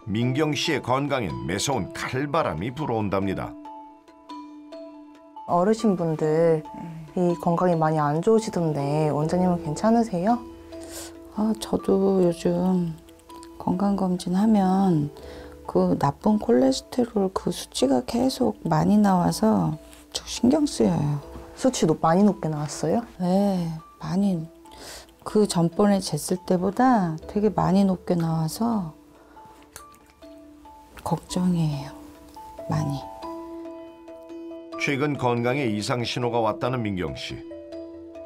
민경 씨의 건강엔 매서운 칼바람이 불어온답니다. 어르신분들이 건강이 많이 안 좋으시던데 원장님은 괜찮으세요? 저도 요즘 건강검진하면 그 나쁜 콜레스테롤 그 수치가 계속 많이 나와서 저 신경 쓰여요. 수치도 많이 높게 나왔어요? 네, 많이. 그 전번에 쟀을 때보다 되게 많이 높게 나와서 걱정이에요, 많이. 최근 건강에 이상 신호가 왔다는 민경 씨.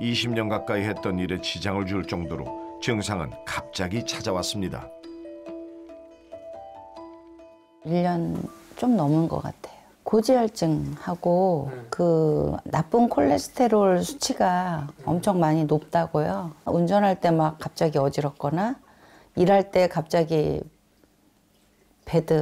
20년 가까이 했던 일에 지장을 줄 정도로 증상은 갑자기 찾아왔습니다. 1년 좀 넘은 것 같아요. 고지혈증하고 그 나쁜 콜레스테롤 수치가 엄청 많이 높다고요. 운전할 때 막 갑자기 어지럽거나 일할 때 갑자기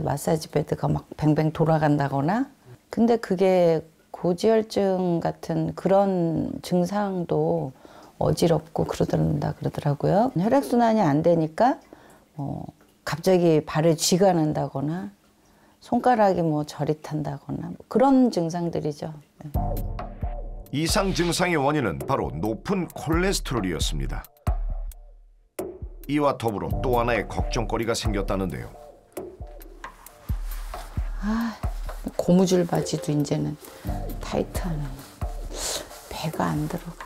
마사지 베드가 막 뱅뱅 돌아간다거나. 근데 그게 고지혈증 같은 그런 증상도 어지럽고 그러더라고요. 혈액순환이 안 되니까 갑자기 발에 쥐가 난다거나 손가락이 저릿한다거나 그런 증상들이죠. 네. 이상 증상의 원인은 바로 높은 콜레스테롤이었습니다. 이와 더불어 또 하나의 걱정거리가 생겼다는데요. 고무줄 바지도 이제는 타이트하네. 배가 안 들어가.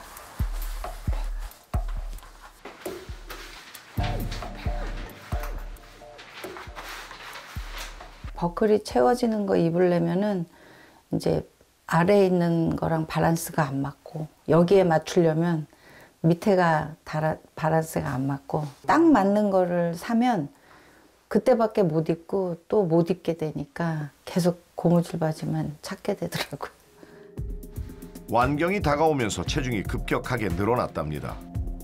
버클이 채워지는 거 입으려면은 이제 아래에 있는 거랑 밸런스가 안 맞고 여기에 맞추려면 밑에가 밸런스가 안 맞고 딱 맞는 거를 사면 그때밖에 못 입고 또 못 입게 되니까 계속 고무줄 바지만 찾게 되더라고요. 완경이 다가오면서 체중이 급격하게 늘어났답니다.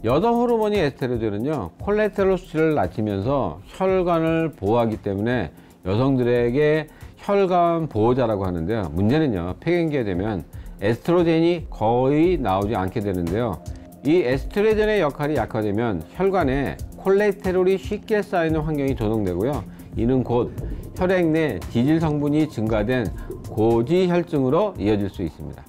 여성 호르몬이 에스트로겐은요, 콜레스테롤 수치를 낮추면서 혈관을 보호하기 때문에 여성들에게 혈관 보호자라고 하는데요. 문제는요, 폐경기가 되면 에스트로겐이 거의 나오지 않게 되는데요. 이 에스트로겐의 역할이 약화되면 혈관에 콜레스테롤이 쉽게 쌓이는 환경이 조성되고요. 이는 곧 혈액 내 지질 성분이 증가된 고지혈증으로 이어질 수 있습니다.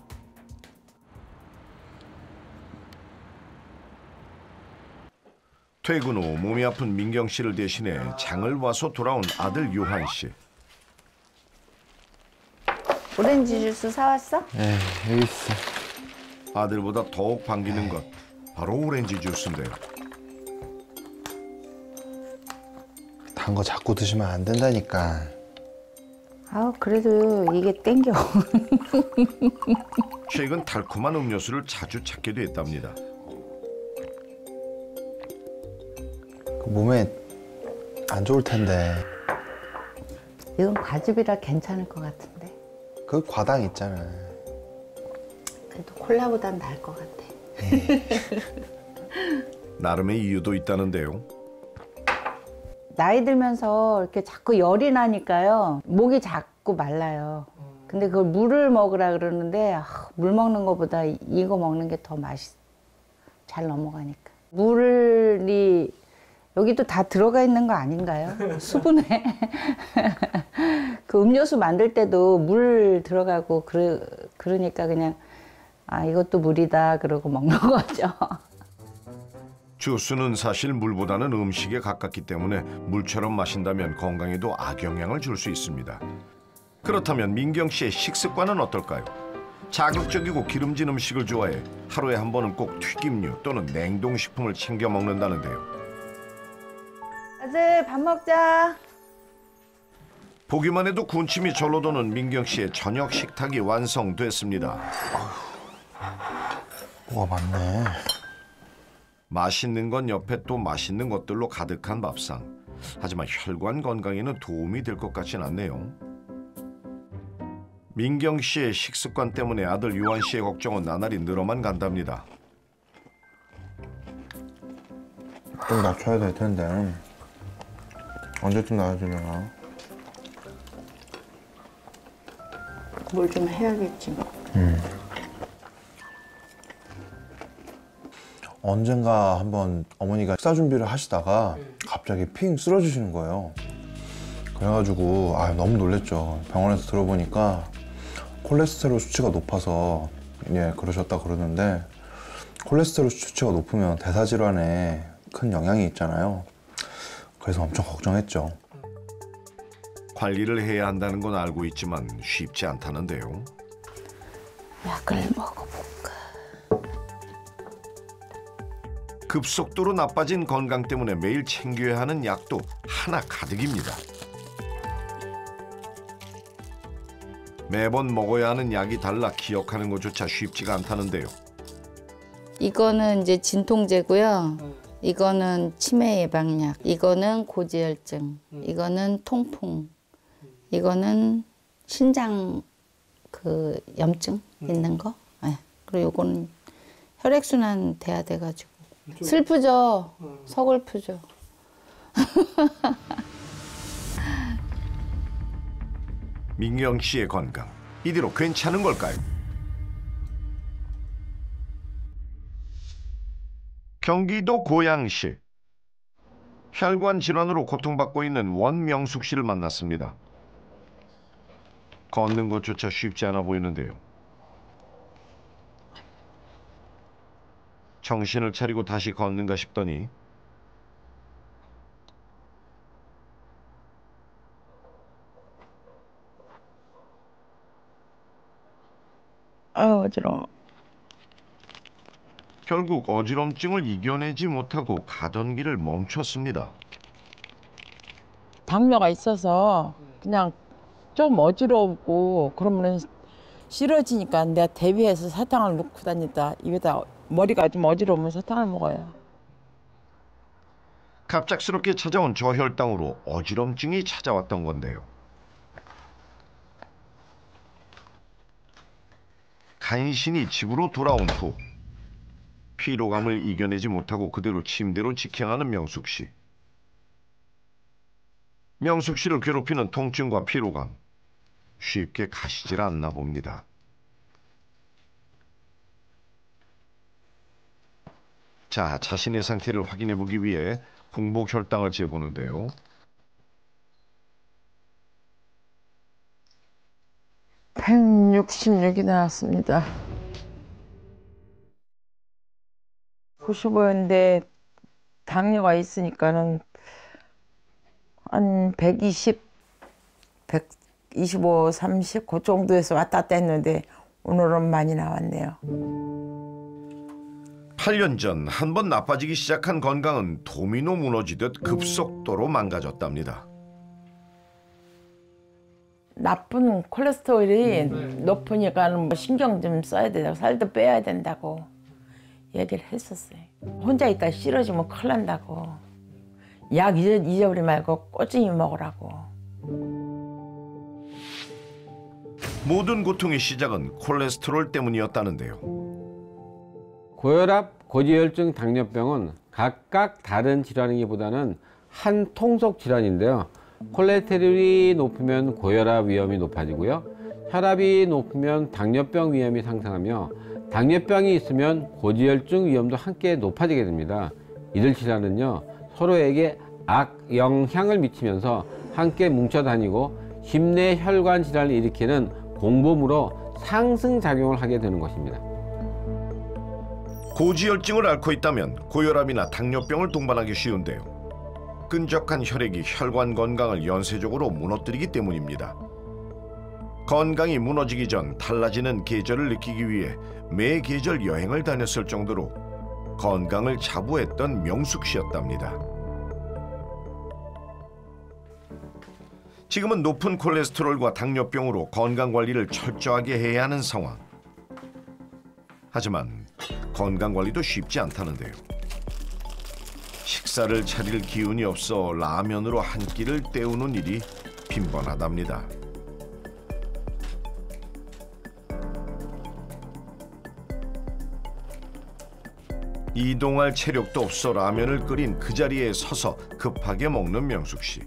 퇴근 후 몸이 아픈 민경 씨를 대신해 장을 봐서 돌아온 아들 요한 씨. 오렌지 주스 사왔어? 네, 여기 있어. 아들보다 더욱 반기는 것, 바로 오렌지 주스인데요. 단 거 자꾸 드시면 안 된다니까. 그래도 이게 땡겨. 최근 달콤한 음료수를 자주 찾게 됐답니다. 몸에 안 좋을 텐데. 이건 과즙이라 괜찮을 것 같은데. 그 과당 있잖아. 그래도 콜라보단 나을 것 같아. 나름의 이유도 있다는데요. 나이 들면서 이렇게 자꾸 열이 나니까요. 목이 자꾸 말라요. 근데 그걸 물을 먹으라 그러는데 물 먹는 것보다 이거 먹는 게 더 잘 넘어가니까. 물이 여기도 다 들어가 있는 거 아닌가요? 수분에. 그 음료수 만들 때도 물 들어가고 그러니까 그냥 이것도 물이다 그러고 먹는 거죠. 주스는 사실 물보다는 음식에 가깝기 때문에 물처럼 마신다면 건강에도 악영향을 줄 수 있습니다. 그렇다면 민경 씨의 식습관은 어떨까요? 자극적이고 기름진 음식을 좋아해 하루에 한 번은 꼭 튀김류 또는 냉동식품을 챙겨 먹는다는데요. 아들 밥 먹자. 보기만 해도 군침이 절로 도는 민경 씨의 저녁 식탁이 완성됐습니다. 뭐가 많네. 맛있는 건 옆에 또 맛있는 것들로 가득한 밥상. 하지만 혈관 건강에는 도움이 될 것 같진 않네요. 민경 씨의 식습관 때문에 아들 요한 씨의 걱정은 나날이 늘어만 간답니다. 좀 낮춰야 될 텐데. 언제쯤 나아지려나? 뭘 좀 해야겠지 뭐. 언젠가 한번 어머니가 식사 준비를 하시다가 갑자기 핑 쓰러지시는 거예요. 그래가지고 너무 놀랬죠. 병원에서 들어보니까 콜레스테롤 수치가 높아서 그러셨다 그러는데, 콜레스테롤 수치가 높으면 대사질환에 큰 영향이 있잖아요. 그래서 엄청 걱정했죠. 관리를 해야 한다는 건 알고 있지만 쉽지 않다는데요. 약을 먹어볼까? 급속도로 나빠진 건강 때문에 매일 챙겨야 하는 약도 하나 가득입니다. 매번 먹어야 하는 약이 달라 기억하는 것조차 쉽지가 않다는데요. 이거는 이제 진통제고요. 이거는 치매 예방약. 이거는 고지혈증. 이거는 통풍. 이거는 신장 그 염증 있는 거. 네. 그리고 이거는 혈액순환 돼야 돼가지고. 슬프죠? 서글프죠? 민경 씨의 건강, 이대로 괜찮은 걸까요? 경기도 고양시. 혈관 질환으로 고통받고 있는 원명숙 씨를 만났습니다. 걷는 것조차 쉽지 않아 보이는데요. 정신을 차리고 다시 걷는가 싶더니 어지러워. 결국 어지럼증을 이겨내지 못하고 가던 길을 멈췄습니다. 당뇨가 있어서 그냥 좀 어지럽고 그러면 싫어지니까 내가 대비해서 사탕을 넣고 다니다 입에다 머리가 좀 어지러우면 사탕을 먹어요. 갑작스럽게 찾아온 저혈당으로 어지럼증이 찾아왔던 건데요. 간신히 집으로 돌아온 후 피로감을 이겨내지 못하고 그대로 침대로 직행하는 명숙 씨. 명숙 씨를 괴롭히는 통증과 피로감 쉽게 가시질 않나 봅니다. 자, 자신의 상태를 확인해 보기 위해 공복 혈당을 재보는데요. (166이) 나왔습니다. 95였는데 당뇨가 있으니까는 한 120, 125, 30 그 정도에서 왔다 갔다 했는데 오늘은 많이 나왔네요. 8년 전 한 번 나빠지기 시작한 건강은 도미노 무너지듯 급속도로 망가졌답니다. 나쁜 콜레스테롤이 높으니까는 신경 좀 써야 된다고, 살도 빼야 된다고 얘기를 했었어요. 혼자 있다 싫어지면 큰일 난다고. 약 잊어버리지 말고 꾸준히 먹으라고. 모든 고통의 시작은 콜레스테롤 때문이었다는데요. 고혈압, 고지혈증, 당뇨병은 각각 다른 질환이기보다는 한 통속 질환인데요. 콜레스테롤이 높으면 고혈압 위험이 높아지고요. 혈압이 높으면 당뇨병 위험이 상승하며 당뇨병이 있으면 고지혈증 위험도 함께 높아지게 됩니다. 이들 질환은요, 서로에게 악영향을 미치면서 함께 뭉쳐 다니고 심내 혈관 질환을 일으키는 공범으로 상승작용을 하게 되는 것입니다. 고지혈증을 앓고 있다면 고혈압이나 당뇨병을 동반하기 쉬운데요. 끈적한 혈액이 혈관 건강을 연쇄적으로 무너뜨리기 때문입니다. 건강이 무너지기 전 달라지는 계절을 느끼기 위해 매 계절 여행을 다녔을 정도로 건강을 자부했던 명숙 씨였답니다. 지금은 높은 콜레스테롤과 당뇨병으로 건강관리를 철저하게 해야 하는 상황. 하지만 건강관리도 쉽지 않다는데요. 식사를 차릴 기운이 없어 라면으로 한 끼를 때우는 일이 빈번하답니다. 이동할 체력도 없어 라면을 끓인 그 자리에 서서 급하게 먹는 명숙 씨.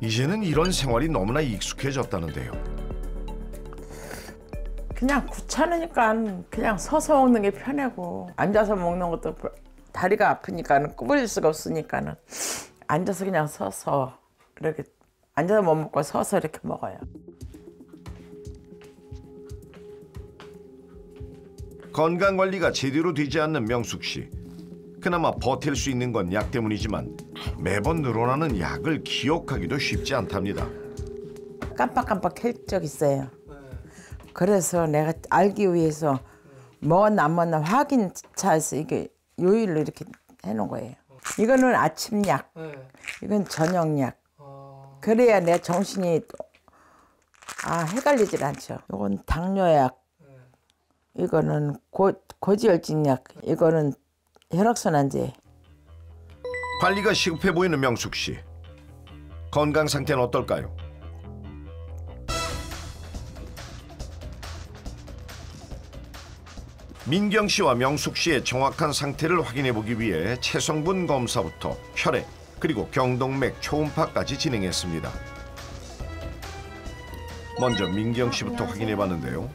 이제는 이런 생활이 너무나 익숙해졌다는데요. 그냥 귀찮으니까 그냥 서서 먹는 게 편하고, 앉아서 먹는 것도 다리가 아프니까 구부릴 수가 없으니까 앉아서 그냥 서서 이렇게 앉아서 못 먹고 서서 이렇게 먹어요. 건강관리가 제대로 되지 않는 명숙 씨. 그나마 버틸 수 있는 건 약 때문이지만 매번 늘어나는 약을 기억하기도 쉽지 않답니다. 깜빡깜빡 할 적 있어요. 그래서 내가 알기 위해서 먹었나 안 먹었나 확인차에서 이게 요일로 이렇게 해놓은 거예요. 이거는 아침약, 이건 저녁약. 그래야 내 정신이 헷갈리질 않죠. 이건 당뇨약, 이거는 고지혈증약, 이거는 혈액순환제. 관리가 시급해 보이는 명숙 씨. 건강 상태는 어떨까요? 민경 씨와 명숙 씨의 정확한 상태를 확인해 보기 위해 체성분 검사부터 혈액 그리고 경동맥 초음파까지 진행했습니다. 먼저 민경 씨부터 확인해 봤는데요.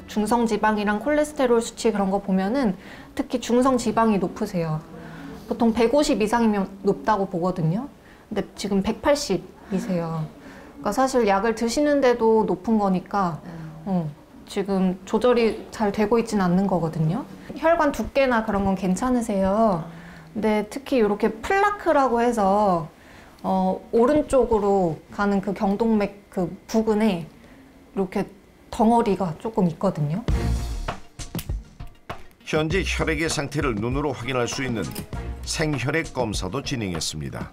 중성지방이랑 콜레스테롤 수치 그런 거 보면은 특히 중성지방이 높으세요. 보통 150 이상이면 높다고 보거든요. 근데 지금 180이세요. 그러니까 사실 약을 드시는데도 높은 거니까 지금 조절이 잘 되고 있진 않는 거거든요. 혈관 두께나 그런 건 괜찮으세요. 근데 특히 이렇게 플라크라고 해서 오른쪽으로 가는 그 경동맥 그 부근에 이렇게 덩어리가 조금 있거든요. 현재 혈액의 상태를 눈으로 확인할 수 있는 생혈액 검사도 진행했습니다.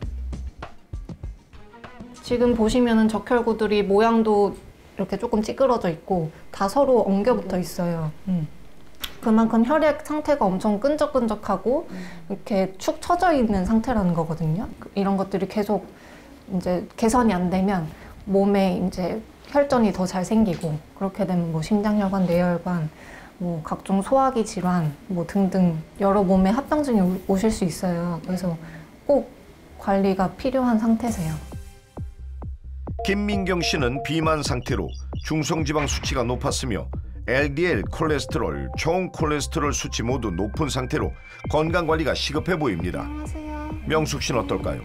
지금 보시면은 적혈구들이 모양도 이렇게 조금 찌그러져 있고 다 서로 엉겨 붙어 있어요. 그만큼 혈액 상태가 엄청 끈적끈적하고 이렇게 축 처져 있는 상태라는 거거든요. 이런 것들이 계속 이제 개선이 안 되면 몸에 이제 혈전이 더 잘 생기고 그렇게 되면 뭐 심장혈관, 뇌혈관, 뭐 각종 소화기 질환 뭐 등등 여러 몸에 합병증이 오실 수 있어요. 그래서 꼭 관리가 필요한 상태세요. 김민경 씨는 비만 상태로 중성지방 수치가 높았으며 LDL 콜레스테롤, 총 콜레스테롤 수치 모두 높은 상태로 건강관리가 시급해 보입니다. 안녕하세요. 명숙 씨는 어떨까요?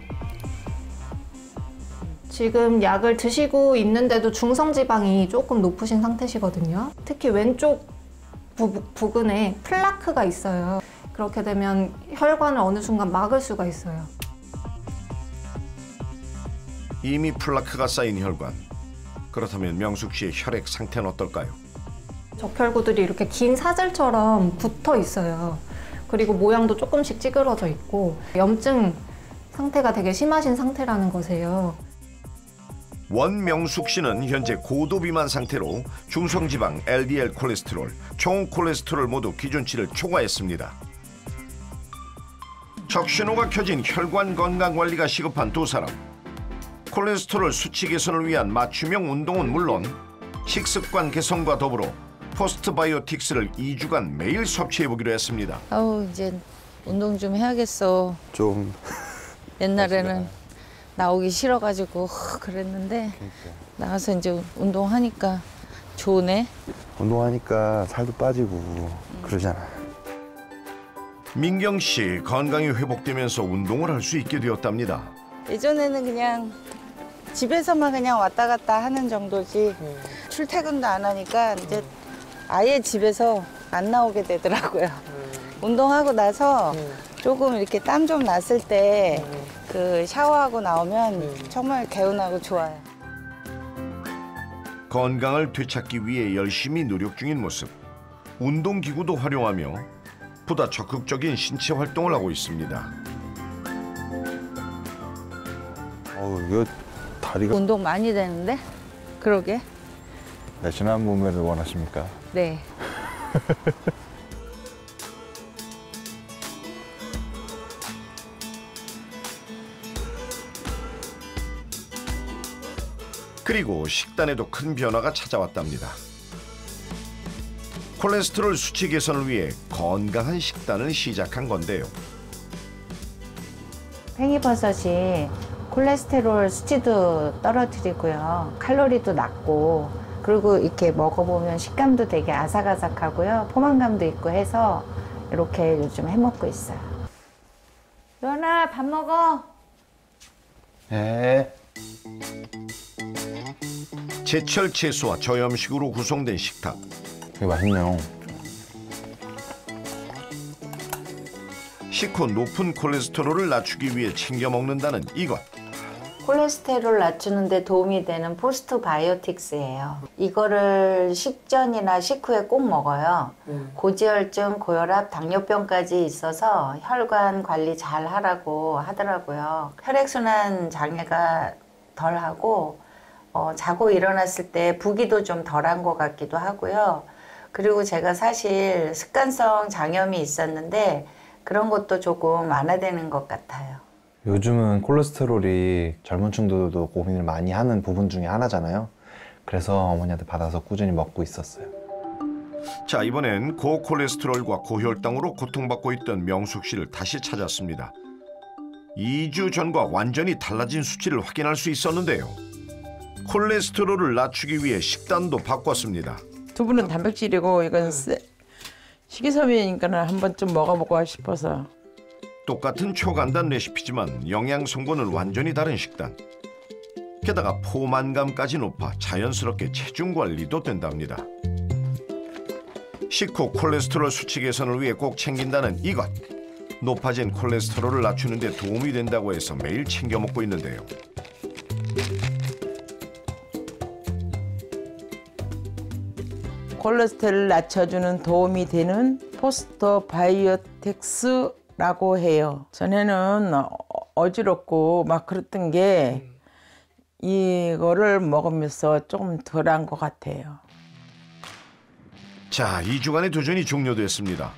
지금 약을 드시고 있는데도 중성지방이 조금 높으신 상태시거든요. 특히 왼쪽 부근에 플라크가 있어요. 그렇게 되면 혈관을 어느 순간 막을 수가 있어요. 이미 플라크가 쌓인 혈관. 그렇다면 명숙 씨의 혈액 상태는 어떨까요? 적혈구들이 이렇게 긴 사슬처럼 붙어 있어요. 그리고 모양도 조금씩 찌그러져 있고 염증 상태가 되게 심하신 상태라는 거세요. 원명숙 씨는 현재 고도 비만 상태로 중성지방, LDL 콜레스테롤, 총 콜레스테롤 모두 기준치를 초과했습니다. 적신호가 켜진 혈관 건강 관리가 시급한 두 사람. 콜레스테롤 수치 개선을 위한 맞춤형 운동은 물론 식습관 개선과 더불어 포스트바이오틱스를 2주간 매일 섭취해보기로 했습니다. 아우 이제 운동 좀 해야겠어. 좀 옛날에는 나오기 싫어가지고 그랬는데 나가서 이제 운동하니까 좋네. 운동하니까 살도 빠지고 그러잖아. 민경 씨 건강이 회복되면서 운동을 할 수 있게 되었답니다. 예전에는 그냥 집에서만 그냥 왔다 갔다 하는 정도지 출퇴근도 안 하니까 이제 아예 집에서 안 나오게 되더라고요. 운동하고 나서 조금 이렇게 땀 좀 났을 때 그 샤워하고 나오면 정말 개운하고 좋아요. 건강을 되찾기 위해 열심히 노력 중인 모습. 운동기구도 활용하며 보다 적극적인 신체 활동을 하고 있습니다. 이거 다리가 운동 많이 되는데? 그러게. 날씬한 몸매를 원하십니까? 네. 그리고 식단에도 큰 변화가 찾아왔답니다. 콜레스테롤 수치 개선을 위해 건강한 식단을 시작한 건데요. 팽이버섯이 콜레스테롤 수치도 떨어뜨리고요. 칼로리도 낮고 그리고 이렇게 먹어보면 식감도 되게 아삭아삭하고요. 포만감도 있고 해서 이렇게 요즘 해먹고 있어요. 요한아 밥 먹어. 에. 제철 채소와 저염식으로 구성된 식탁. 되게 맛있네요. 식후 높은 콜레스테롤을 낮추기 위해 챙겨 먹는다는 이것. 콜레스테롤 낮추는 데 도움이 되는 포스트바이오틱스예요. 이거를 식전이나 식후에 꼭 먹어요. 고지혈증, 고혈압, 당뇨병까지 있어서 혈관 관리 잘 하라고 하더라고요. 혈액순환 장애가 덜하고 자고 일어났을 때 부기도 좀 덜한 것 같기도 하고요. 그리고 제가 사실 습관성 장염이 있었는데 그런 것도 조금 완화되는 것 같아요. 요즘은 콜레스테롤이 젊은 층들도 고민을 많이 하는 부분 중에 하나잖아요. 그래서 어머니한테 받아서 꾸준히 먹고 있었어요. 자, 이번엔 고콜레스테롤과 고혈당으로 고통받고 있던 명숙 씨를 다시 찾았습니다. 2주 전과 완전히 달라진 수치를 확인할 수 있었는데요. 콜레스테롤을 낮추기 위해 식단도 바꿨습니다. 두부는 단백질이고 이건 식이섬유니까 한 번쯤 먹어보고 싶어서. 똑같은 초간단 레시피지만 영양 성분은 완전히 다른 식단. 게다가 포만감까지 높아 자연스럽게 체중 관리도 된답니다. 식후 콜레스테롤 수치 개선을 위해 꼭 챙긴다는 이것. 높아진 콜레스테롤을 낮추는 데 도움이 된다고 해서 매일 챙겨 먹고 있는데요. 콜레스테롤을 낮춰주는 도움이 되는 포스트바이오틱스라고 해요. 전에는 어지럽고 막 그랬던 게 이거를 먹으면서 조금 덜한 것 같아요. 자, 2주간의 도전이 종료됐습니다.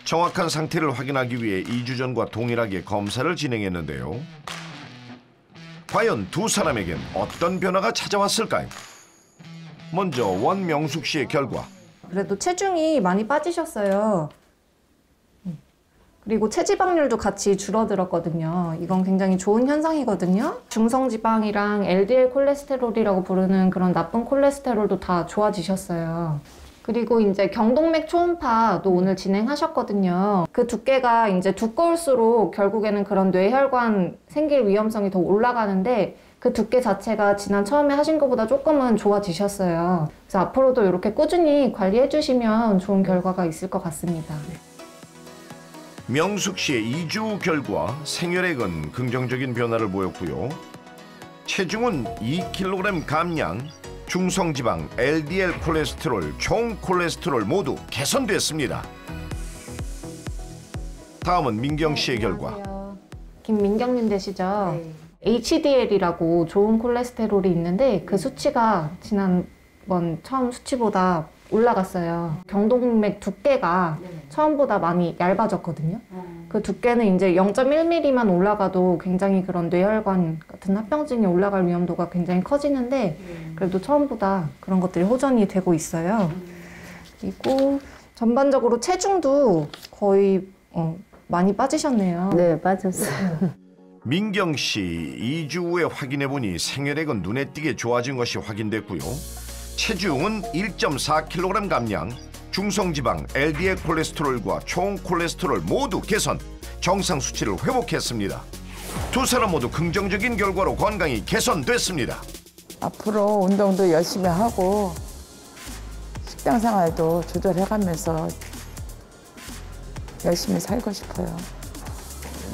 정확한 상태를 확인하기 위해 2주 전과 동일하게 검사를 진행했는데요. 과연 두 사람에겐 어떤 변화가 찾아왔을까요? 먼저 원명숙 씨의 결과. 그래도 체중이 많이 빠지셨어요. 그리고 체지방률도 같이 줄어들었거든요. 이건 굉장히 좋은 현상이거든요. 중성지방이랑 LDL 콜레스테롤이라고 부르는 그런 나쁜 콜레스테롤도 다 좋아지셨어요. 그리고 이제 경동맥 초음파도 오늘 진행하셨거든요. 그 두께가 이제 두꺼울수록 결국에는 그런 뇌혈관 생길 위험성이 더 올라가는데 그 두께 자체가 지난 처음에 하신 것보다 조금은 좋아지셨어요. 그래서 앞으로도 이렇게 꾸준히 관리해 주시면 좋은 결과가 있을 것 같습니다. 명숙 씨의 2주 결과 생혈액은 긍정적인 변화를 보였고요. 체중은 2kg 감량, 중성지방, LDL 콜레스테롤, 총 콜레스테롤 모두 개선됐습니다. 다음은 민경 씨의 결과. 김민경님 되시죠? 네. HDL이라고 좋은 콜레스테롤이 있는데 그 수치가 지난번 처음 수치보다 올라갔어요. 경동맥 두께가 처음보다 많이 얇아졌거든요. 그 두께는 이제 0.1mm만 올라가도 굉장히 그런 뇌혈관 같은 합병증이 올라갈 위험도가 굉장히 커지는데 그래도 처음보다 그런 것들이 호전이 되고 있어요. 그리고 전반적으로 체중도 거의 많이 빠지셨네요. 네, 빠졌어요. 민경 씨 2주 후에 확인해보니 생혈액은 눈에 띄게 좋아진 것이 확인됐고요. 체중은 1.4kg 감량, 중성지방, LDL 콜레스테롤과 총 콜레스테롤 모두 개선, 정상 수치를 회복했습니다. 두 사람 모두 긍정적인 결과로 건강이 개선됐습니다. 앞으로 운동도 열심히 하고 식단 생활도 조절해가면서 열심히 살고 싶어요.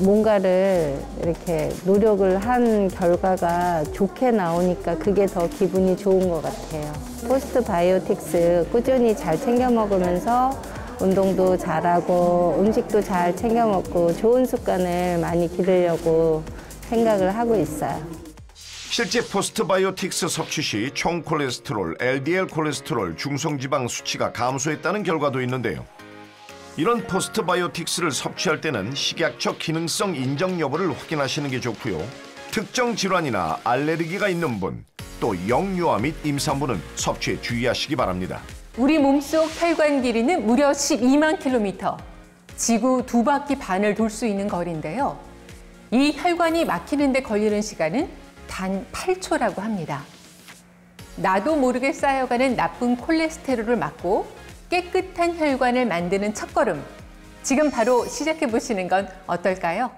뭔가를 이렇게 노력을 한 결과가 좋게 나오니까 그게 더 기분이 좋은 것 같아요. 포스트바이오틱스 꾸준히 잘 챙겨 먹으면서 운동도 잘하고 음식도 잘 챙겨 먹고 좋은 습관을 많이 기르려고 생각을 하고 있어요. 실제 포스트바이오틱스 섭취 시 총 콜레스테롤, LDL 콜레스테롤, 중성지방 수치가 감소했다는 결과도 있는데요. 이런 포스트바이오틱스를 섭취할 때는 식약처 기능성 인정 여부를 확인하시는 게 좋고요. 특정 질환이나 알레르기가 있는 분, 또 영유아 및 임산부는 섭취에 주의하시기 바랍니다. 우리 몸속 혈관 길이는 무려 12만 킬로미터, 지구 2바퀴 반을 돌 수 있는 거리인데요. 이 혈관이 막히는 데 걸리는 시간은 단 8초라고 합니다. 나도 모르게 쌓여가는 나쁜 콜레스테롤을 막고 깨끗한 혈관을 만드는 첫걸음, 지금 바로 시작해 보시는 건 어떨까요?